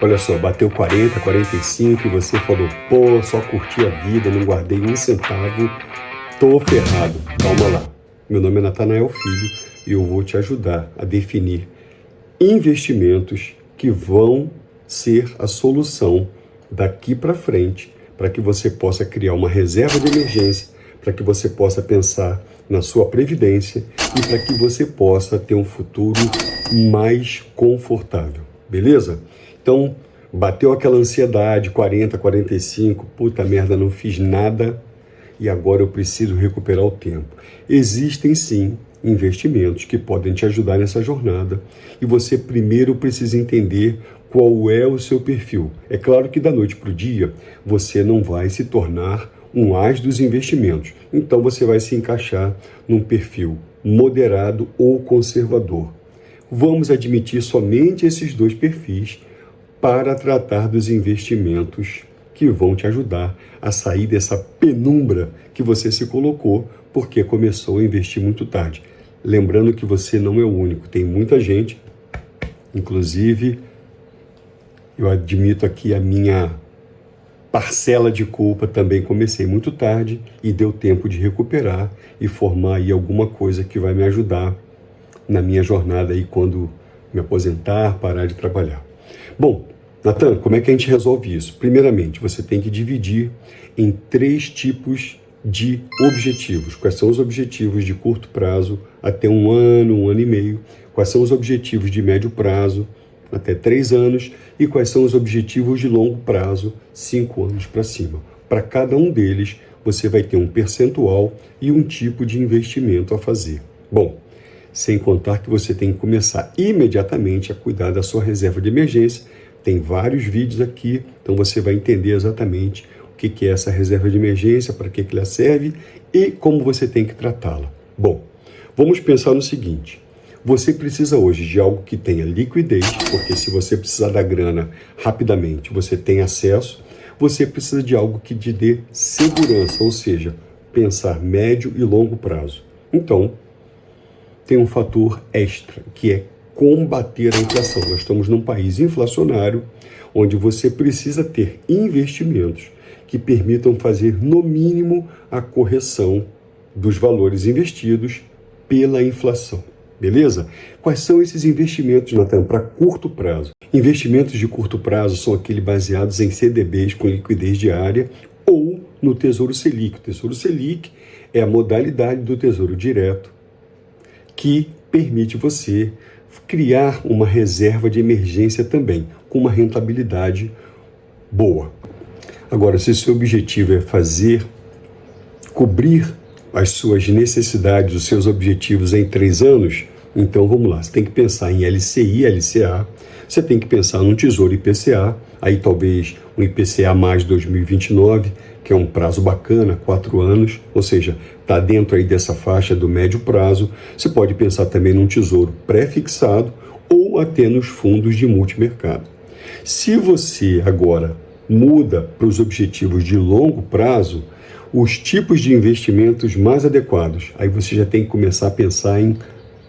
Olha só, bateu 40, 45 e você falou, pô, só curti a vida, não guardei um centavo, tô ferrado. Calma lá. Meu nome é Natanael Filho e eu vou te ajudar a definir investimentos que vão ser a solução daqui para frente, para que você possa criar uma reserva de emergência, para que você possa pensar na sua previdência e para que você possa ter um futuro mais confortável, beleza? Então, bateu aquela ansiedade, 40, 45, puta merda, não fiz nada e agora eu preciso recuperar o tempo. Existem sim investimentos que podem te ajudar nessa jornada e você primeiro precisa entender qual é o seu perfil. É claro que da noite para o dia você não vai se tornar um as dos investimentos, então você vai se encaixar num perfil moderado ou conservador. Vamos admitir somente esses dois perfis para tratar dos investimentos que vão te ajudar a sair dessa penumbra que você se colocou porque começou a investir muito tarde. Lembrando que você não é o único, tem muita gente, inclusive eu admito aqui a minha parcela de culpa, também comecei muito tarde e deu tempo de recuperar e formar aí alguma coisa que vai me ajudar na minha jornada aí quando me aposentar, parar de trabalhar. Bom, Natan, como é que a gente resolve isso? Primeiramente, você tem que dividir em 3 tipos de objetivos. Quais são os objetivos de curto prazo, até 1 ano, 1 ano e meio? Quais são os objetivos de médio prazo, até 3 anos? E quais são os objetivos de longo prazo, 5 anos para cima? Para cada um deles, você vai ter um percentual e um tipo de investimento a fazer. Bom, sem contar que você tem que começar imediatamente a cuidar da sua reserva de emergência. Tem vários vídeos aqui, então você vai entender exatamente o que é essa reserva de emergência, para que ela serve e como você tem que tratá-la. Bom, vamos pensar no seguinte. Você precisa hoje de algo que tenha liquidez, porque se você precisar da grana rapidamente, você tem acesso. Você precisa de algo que te dê segurança, ou seja, pensar médio e longo prazo. Então, tem um fator extra, que é combater a inflação. Nós estamos num país inflacionário, onde você precisa ter investimentos que permitam fazer, no mínimo, a correção dos valores investidos pela inflação. Beleza? Quais são esses investimentos, Natan, para curto prazo? Investimentos de curto prazo são aqueles baseados em CDBs com liquidez diária ou no Tesouro Selic. O Tesouro Selic é a modalidade do Tesouro Direto que permite você criar uma reserva de emergência também, com uma rentabilidade boa. Agora, se o seu objetivo é cobrir as suas necessidades, os seus objetivos em 3 anos, então vamos lá, você tem que pensar em LCI, LCA, você tem que pensar num Tesouro IPCA, aí talvez um IPCA mais 2029, que é um prazo bacana, 4 anos, ou seja, está dentro aí dessa faixa do médio prazo. Você pode pensar também num tesouro pré-fixado ou até nos fundos de multimercado. Se você agora muda para os objetivos de longo prazo, os tipos de investimentos mais adequados, aí você já tem que começar a pensar em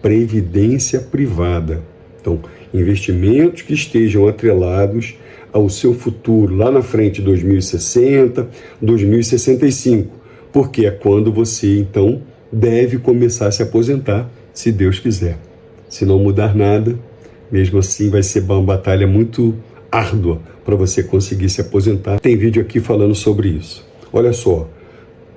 previdência privada. Então, investimentos que estejam atrelados ao seu futuro lá na frente, 2060, 2065, porque é quando você, então, deve começar a se aposentar, se Deus quiser. Se não mudar nada, mesmo assim vai ser uma batalha muito árdua para você conseguir se aposentar. Tem vídeo aqui falando sobre isso. Olha só,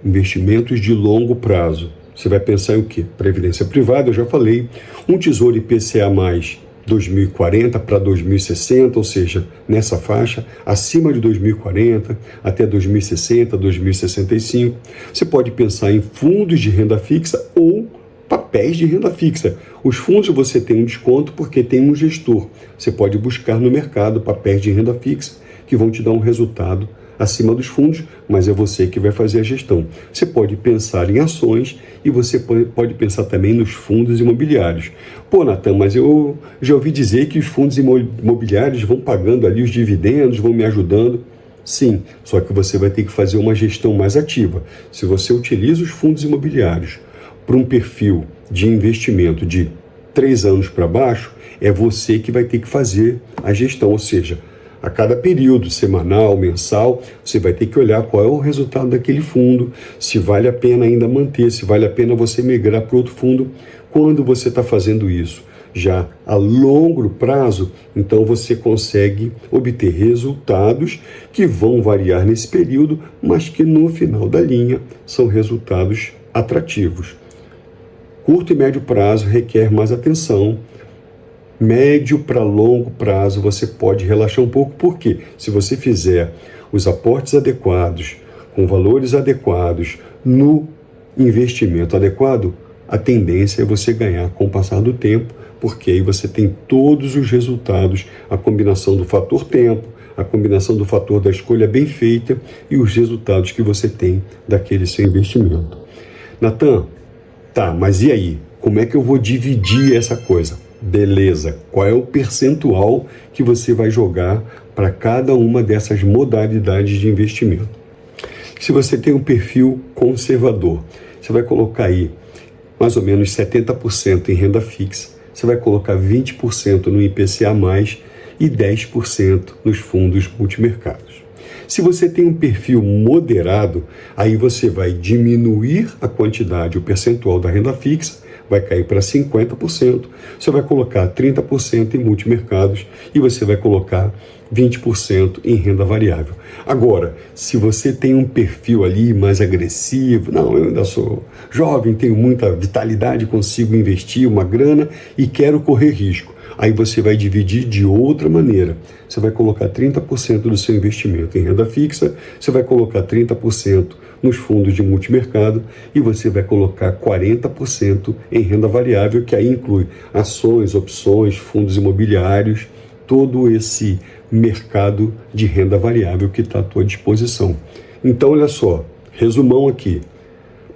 investimentos de longo prazo. Você vai pensar em o quê? Previdência privada, eu já falei. Um tesouro IPCA mais 2040 para 2060, ou seja, nessa faixa, acima de 2040 até 2060, 2065. Você pode pensar em fundos de renda fixa ou papéis de renda fixa. Os fundos você tem um desconto porque tem um gestor. Você pode buscar no mercado papéis de renda fixa que vão te dar um resultado acima dos fundos, mas é você que vai fazer a gestão. Você pode pensar em ações e você pode pensar também nos fundos imobiliários. Pô, Natan, mas eu já ouvi dizer que os fundos imobiliários vão pagando ali os dividendos, vão me ajudando. Sim, só que você vai ter que fazer uma gestão mais ativa. Se você utiliza os fundos imobiliários para um perfil de investimento de 3 anos para baixo, é você que vai ter que fazer a gestão, ou seja, A cada período, semanal, mensal, você vai ter que olhar qual é o resultado daquele fundo, se vale a pena ainda manter, se vale a pena você migrar para outro fundo. Quando você está fazendo isso já a longo prazo, então você consegue obter resultados que vão variar nesse período, mas que no final da linha são resultados atrativos. Curto e médio prazo requer mais atenção. Médio para longo prazo você pode relaxar um pouco, porque se você fizer os aportes adequados, com valores adequados, no investimento adequado, a tendência é você ganhar com o passar do tempo, porque aí você tem todos os resultados, a combinação do fator tempo, a combinação do fator da escolha bem feita e os resultados que você tem daquele seu investimento. Natan, tá, mas e aí? Como é que eu vou dividir essa coisa? Beleza, qual é o percentual que você vai jogar para cada uma dessas modalidades de investimento? Se você tem um perfil conservador, você vai colocar aí mais ou menos 70% em renda fixa, você vai colocar 20% no IPCA+, e 10% nos fundos multimercados. Se você tem um perfil moderado, aí você vai diminuir a quantidade, o percentual da renda fixa, vai cair para 50%, você vai colocar 30% em multimercados e você vai colocar 20% em renda variável. Agora, se você tem um perfil ali mais agressivo, não, eu ainda sou jovem, tenho muita vitalidade, consigo investir uma grana e quero correr risco. Aí você vai dividir de outra maneira. Você vai colocar 30% do seu investimento em renda fixa, você vai colocar 30% nos fundos de multimercado e você vai colocar 40% em renda variável, que aí inclui ações, opções, fundos imobiliários, todo esse mercado de renda variável que está à tua disposição. Então, olha só, resumão aqui.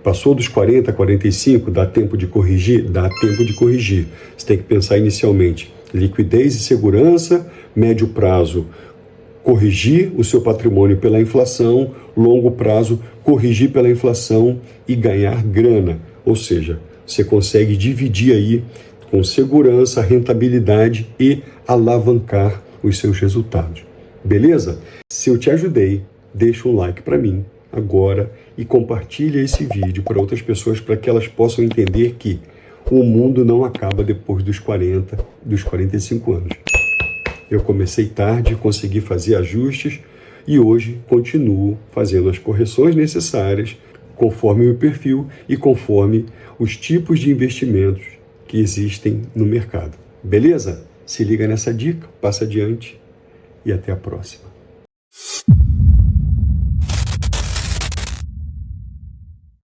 Passou dos 40, 45, dá tempo de corrigir? Dá tempo de corrigir. Você tem que pensar inicialmente liquidez e segurança, médio prazo, corrigir o seu patrimônio pela inflação, longo prazo, corrigir pela inflação e ganhar grana. Ou seja, você consegue dividir aí com segurança, rentabilidade e alavancar os seus resultados. Beleza? Se eu te ajudei, deixa um like para mim agora e compartilha esse vídeo para outras pessoas para que elas possam entender que o mundo não acaba depois dos 40, dos 45 anos. Eu comecei tarde, consegui fazer ajustes e hoje continuo fazendo as correções necessárias conforme o meu perfil e conforme os tipos de investimentos que existem no mercado. Beleza? Se liga nessa dica, passa adiante e até a próxima.